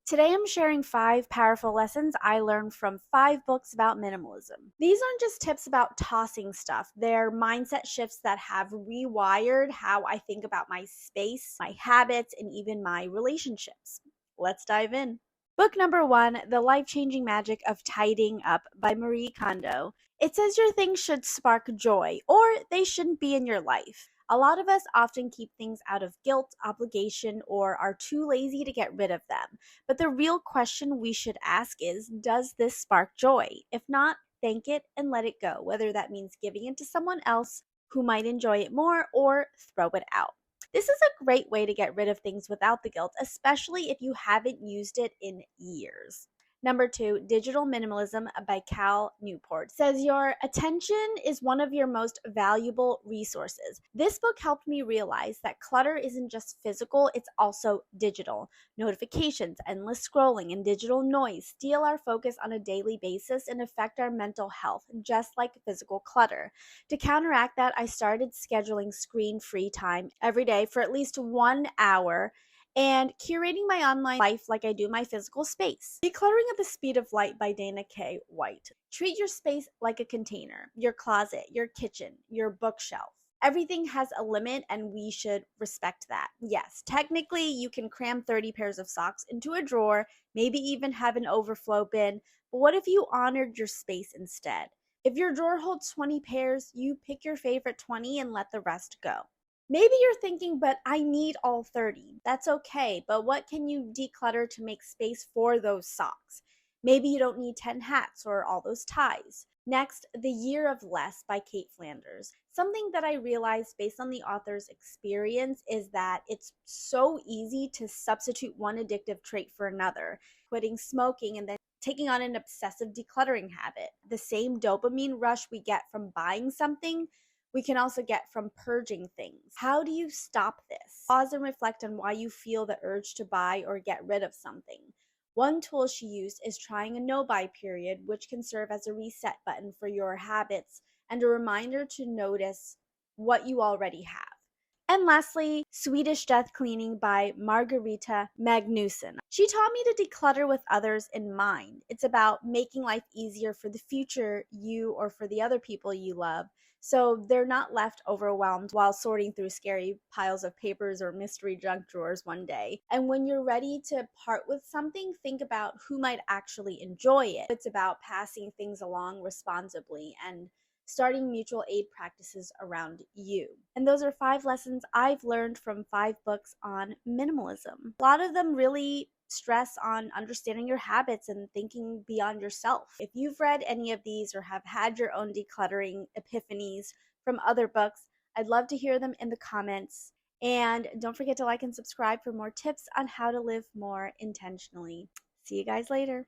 Today I'm sharing 5 powerful lessons I learned from 5 books about minimalism. These aren't just tips about tossing stuff, they're mindset shifts that have rewired how I think about my space, my habits, and even my relationships. Let's dive in. Book number 1, The Life-Changing Magic of Tidying Up by Marie Kondo. It says your things should spark joy, or they shouldn't be in your life. A lot of us often keep things out of guilt, obligation, or are too lazy to get rid of them. But the real question we should ask is, does this spark joy? If not, thank it and let it go, whether that means giving it to someone else who might enjoy it more or throw it out. This is a great way to get rid of things without the guilt, especially if you haven't used it in years. Number 2, Digital Minimalism by Newport says your attention is one of your most valuable resources. This book helped me realize that clutter isn't just physical, it's also digital. Notifications, endless scrolling, and digital noise steal our focus on a daily basis and affect our mental health, just like physical clutter. To counteract that, I started scheduling screen-free time every day for at least 1 hour and curating my online life like I do my physical space. Decluttering at the Speed of Light by Dana K. White. Treat your space like a container, your closet, your kitchen, your bookshelf. Everything has a limit and we should respect that. Yes, technically you can cram 30 pairs of socks into a drawer, maybe even have an overflow bin, but what if you honored your space instead? If your drawer holds 20 pairs, you pick your favorite 20 and let the rest go. Maybe you're thinking, but I need all 30. That's okay, but what can you declutter to make space for those socks? Maybe you don't need 10 hats or all those ties. Next, The Year of Less by Cait Flanders. Something that I realized based on the author's experience is that it's so easy to substitute one addictive trait for another, quitting smoking and then taking on an obsessive decluttering habit. The same dopamine rush we get from buying something, we can also get from purging things. How do you stop this? Pause and reflect on why you feel the urge to buy or get rid of something. One tool she used is trying a no-buy period, which can serve as a reset button for your habits and a reminder to notice what you already have. And lastly, Swedish Death Cleaning by Margareta Magnusson. She taught me to declutter with others in mind. It's about making life easier for the future you or for the other people you love, so they're not left overwhelmed while sorting through scary piles of papers or mystery junk drawers one day. And when you're ready to part with something, think about who might actually enjoy it. It's about passing things along responsibly and starting mutual aid practices around you. And those are 5 lessons I've learned from 5 books on minimalism. A lot of them really stress on understanding your habits and thinking beyond yourself. If you've read any of these or have had your own decluttering epiphanies from other books, I'd love to hear them in the comments. And don't forget to like and subscribe for more tips on how to live more intentionally. See you guys later.